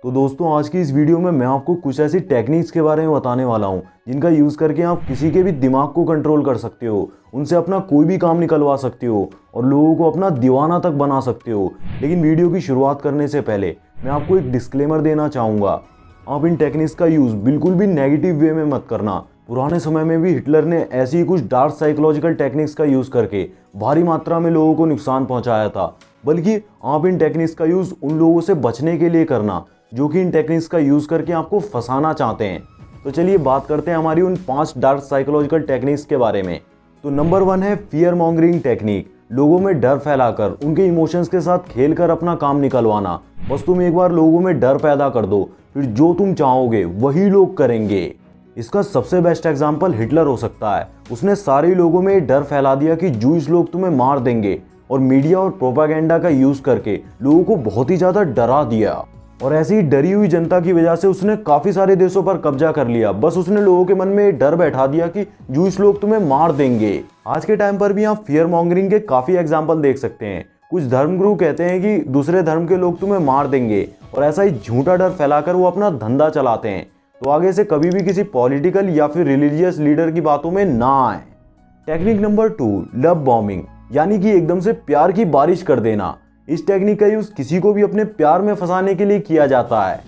तो दोस्तों आज की इस वीडियो में मैं आपको कुछ ऐसी टेक्निक्स के बारे में बताने वाला हूँ जिनका यूज़ करके आप किसी के भी दिमाग को कंट्रोल कर सकते हो, उनसे अपना कोई भी काम निकलवा सकते हो और लोगों को अपना दीवाना तक बना सकते हो। लेकिन वीडियो की शुरुआत करने से पहले मैं आपको एक डिस्क्लेमर देना चाहूँगा। आप इन टेक्निक्स का यूज़ बिल्कुल भी नेगेटिव वे में मत करना। पुराने समय में भी हिटलर ने ऐसी ही कुछ डार्क साइकोलॉजिकल टेक्निक्स का यूज़ करके भारी मात्रा में लोगों को नुकसान पहुंचाया था। बल्कि आप इन टेक्निक्स का यूज़ उन लोगों से बचने के लिए करना जो कि इन टेक्निक्स का यूज़ करके आपको फंसाना चाहते हैं। तो चलिए बात करते हैं हमारी उन 5 डार्क साइकोलॉजिकल टेक्निक्स के बारे में। तो नंबर 1 है फियर मॉन्गरिंग टेक्निक। लोगों में डर फैलाकर उनके इमोशंस के साथ खेलकर अपना काम निकलवाना। बस तुम एक बार लोगों में डर पैदा कर दो, फिर जो तुम चाहोगे वही लोग करेंगे। इसका सबसे बेस्ट एग्जाम्पल हिटलर हो सकता है। उसने सारे लोगों में डर फैला दिया कि जूस लोग तुम्हें मार देंगे और मीडिया और प्रोपागेंडा का यूज करके लोगों को बहुत ही ज्यादा डरा दिया। और ऐसी ही डरी हुई जनता की वजह से उसने काफी सारे देशों पर कब्जा कर लिया। बस उसने लोगों के मन में डर बैठा दिया कि जूस लोग तुम्हें मार देंगे। आज के टाइम पर भी आप फियर मॉन्गरिंग के काफी एग्जाम्पल देख सकते हैं। कुछ धर्मगुरु कहते हैं कि दूसरे धर्म के लोग तुम्हें मार देंगे और ऐसा ही झूठा डर फैलाकर वो अपना धंधा चलाते हैं। तो आगे से कभी भी किसी पॉलिटिकल या फिर रिलीजियस लीडर की बातों में ना आए। टेक्निक नंबर 2, लव बॉम्बिंग, यानी कि एकदम से प्यार की बारिश कर देना। इस टेक्निक का यूज किसी को भी अपने प्यार में फंसाने के लिए किया जाता है।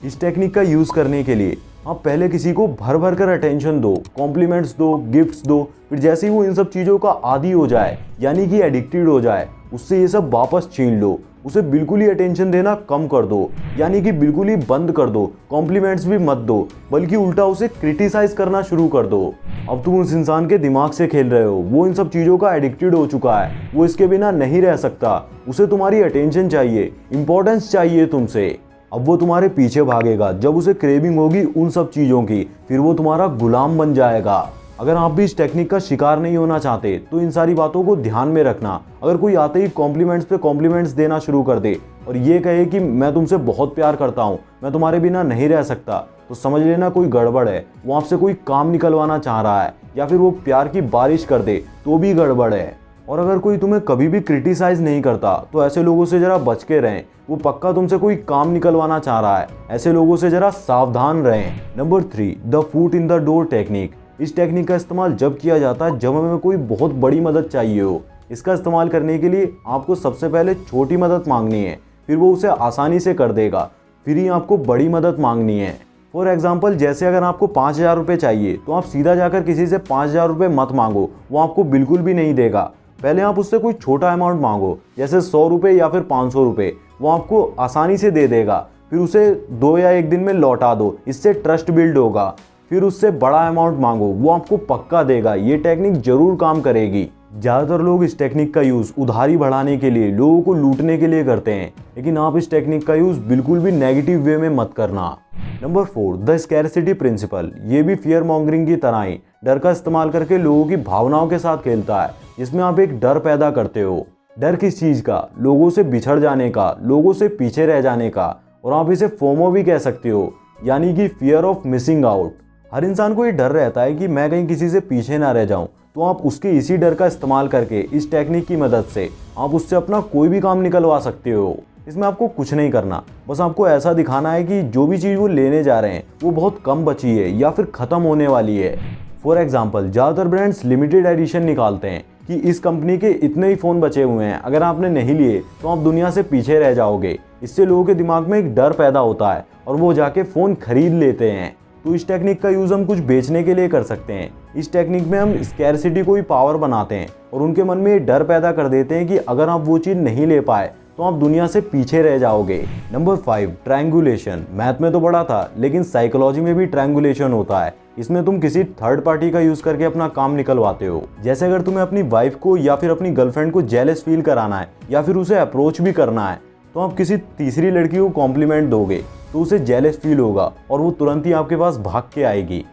इस टेक्निक का यूज करने के लिए आप पहले किसी को भर भर कर अटेंशन दो, कॉम्प्लीमेंट्स दो, गिफ्ट्स दो। फिर जैसे ही वो इन सब चीज़ों का आदी हो जाए यानी कि एडिक्टेड हो जाए, उससे ये सब वापस छीन लो। उसे बिल्कुल ही अटेंशन देना कम कर दो, यानी कि बिल्कुल ही बंद कर दो। कॉम्प्लीमेंट्स भी मत दो, बल्कि उल्टा उसे क्रिटिसाइज करना शुरू कर दो। अब तुम उस इंसान के दिमाग से खेल रहे हो। वो इन सब चीज़ों का एडिक्टेड हो चुका है, वो इसके बिना नहीं रह सकता। उसे तुम्हारी अटेंशन चाहिए, इंपॉर्टेंस चाहिए तुमसे। अब वो तुम्हारे पीछे भागेगा। जब उसे क्रेविंग होगी उन सब चीज़ों की, फिर वो तुम्हारा गुलाम बन जाएगा। अगर आप भी इस टेक्निक का शिकार नहीं होना चाहते तो इन सारी बातों को ध्यान में रखना। अगर कोई आते ही कॉम्प्लीमेंट्स पे कॉम्प्लीमेंट्स देना शुरू कर दे और ये कहे कि मैं तुमसे बहुत प्यार करता हूँ, मैं तुम्हारे बिना नहीं रह सकता, तो समझ लेना कोई गड़बड़ है। वो आपसे कोई काम निकलवाना चाह रहा है, या फिर वो प्यार की बारिश कर दे तो भी गड़बड़ है। और अगर कोई तुम्हें कभी भी क्रिटिसाइज नहीं करता तो ऐसे लोगों से जरा बच के रहें। वो पक्का तुमसे कोई काम निकलवाना चाह रहा है। ऐसे लोगों से जरा सावधान रहें। Number 3, the foot in the door technique. इस टेक्निक का इस्तेमाल जब किया जाता है जब हमें कोई बहुत बड़ी मदद चाहिए हो। इसका इस्तेमाल करने के लिए आपको सबसे पहले छोटी मदद मांगनी है, फिर वो उसे आसानी से कर देगा। फिर ही आपको बड़ी मदद मांगनी है। फॉर एग्जाम्पल, जैसे अगर आपको 5,000 रुपये चाहिए तो आप सीधा जाकर किसी से 5,000 रुपये मत मांगो, वो आपको बिल्कुल भी नहीं देगा। पहले आप उससे कोई छोटा अमाउंट मांगो, जैसे 100 रुपये या फिर 500 रुपये। वो आपको आसानी से दे देगा। फिर उसे 2 या 1 दिन में लौटा दो, इससे ट्रस्ट बिल्ड होगा। फिर उससे बड़ा अमाउंट मांगो, वो आपको पक्का देगा। ये टेक्निक जरूर काम करेगी। ज़्यादातर लोग इस टेक्निक का यूज़ उधारी बढ़ाने के लिए, लोगों को लूटने के लिए करते हैं, लेकिन आप इस टेक्निक का यूज़ बिल्कुल भी नेगेटिव वे में मत करना। Number 4, the scarcity principle. ये भी फियर मॉन्गरिंग की तरह ही डर का इस्तेमाल करके लोगों की भावनाओं के साथ खेलता है, जिसमें आप एक डर पैदा करते हो। डर किस चीज़ का? लोगों से बिछड़ जाने का, लोगों से पीछे रह जाने का। और आप इसे फोमो भी कह सकते हो, यानी कि फियर ऑफ मिसिंग आउट। हर इंसान को ये डर रहता है कि मैं कहीं किसी से पीछे ना रह जाऊं। तो आप उसके इसी डर का इस्तेमाल करके इस टेक्निक की मदद से आप उससे अपना कोई भी काम निकलवा सकते हो। इसमें आपको कुछ नहीं करना, बस आपको ऐसा दिखाना है कि जो भी चीज़ वो लेने जा रहे हैं वो बहुत कम बची है या फिर ख़त्म होने वाली है। फॉर एग्जाम्पल, ज़्यादातर ब्रांड्स लिमिटेड एडिशन निकालते हैं कि इस कंपनी के इतने ही फ़ोन बचे हुए हैं, अगर आपने नहीं लिए तो आप दुनिया से पीछे रह जाओगे। इससे लोगों के दिमाग में एक डर पैदा होता है और वो जाके फ़ोन खरीद लेते हैं। तो इस टेक्निक का यूज़ हम कुछ बेचने के लिए कर सकते हैं। इस टेक्निक में हम स्कैरसिटी को ही पावर बनाते हैं और उनके मन में ये डर पैदा कर देते हैं कि अगर आप वो चीज़ नहीं ले पाए तो आप दुनिया से पीछे रह जाओगे। Number 5, triangulation. मैथ में तो पढ़ा था, लेकिन साइकोलॉजी में भी ट्रायंगुलेशन होता है। इसमें तुम किसी थर्ड पार्टी का यूज़ करके अपना काम निकलवाते हो। जैसे अगर तुम्हें अपनी वाइफ को या फिर अपनी गर्लफ्रेंड को जेलस फील कराना है या फिर उसे अप्रोच भी करना है, तो आप किसी तीसरी लड़की को कॉम्प्लीमेंट दोगे तो उसे जेलस फील होगा और वो तुरंत ही आपके पास भाग के आएगी।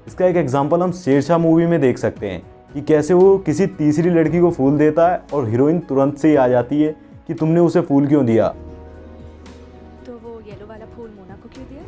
इसका एक एग्जांपल हम शेरशाह मूवी में देख सकते हैं कि कैसे वो किसी तीसरी लड़की को फूल देता है और हीरोइन तुरंत से ही आ जाती है कि तुमने उसे फूल क्यों दिया। तो वो येलो वाला फूल मोना को क्यों दिया?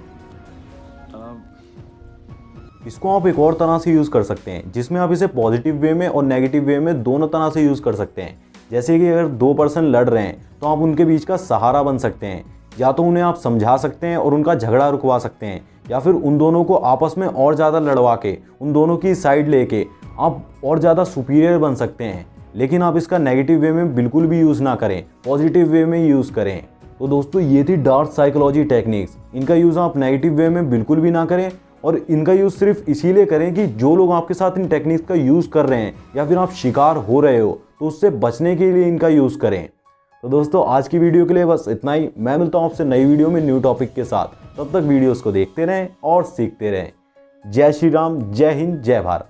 इसको आप एक और तरह से यूज़ कर सकते हैं, जिसमें आप इसे पॉजिटिव वे में और नेगेटिव वे में दोनों तरह से यूज़ कर सकते हैं। जैसे कि अगर 2 पर्सन लड़ रहे हैं तो आप उनके बीच का सहारा बन सकते हैं, या तो उन्हें आप समझा सकते हैं और उनका झगड़ा रुकवा सकते हैं, या फिर उन दोनों को आपस में और ज़्यादा लड़वा के उन दोनों की साइड लेके आप और ज़्यादा सुपीरियर बन सकते हैं। लेकिन आप इसका नेगेटिव वे में बिल्कुल भी यूज़ ना करें, पॉजिटिव वे में यूज़ करें। तो दोस्तों ये थी डार्क साइकोलॉजी टेक्निक्स। इनका यूज़ आप नेगेटिव वे में बिल्कुल भी ना करें, और इनका यूज़ सिर्फ इसीलिए करें कि जो लोग आपके साथ इन टेक्निक्स का यूज़ कर रहे हैं या फिर आप शिकार हो रहे हो तो उससे बचने के लिए इनका यूज़ करें। तो दोस्तों आज की वीडियो के लिए बस इतना ही। मैं मिलता हूँ आपसे नई वीडियो में न्यू टॉपिक के साथ। तब तक वीडियोस को देखते रहें और सीखते रहें। जय श्री राम, जय हिंद, जय भारत।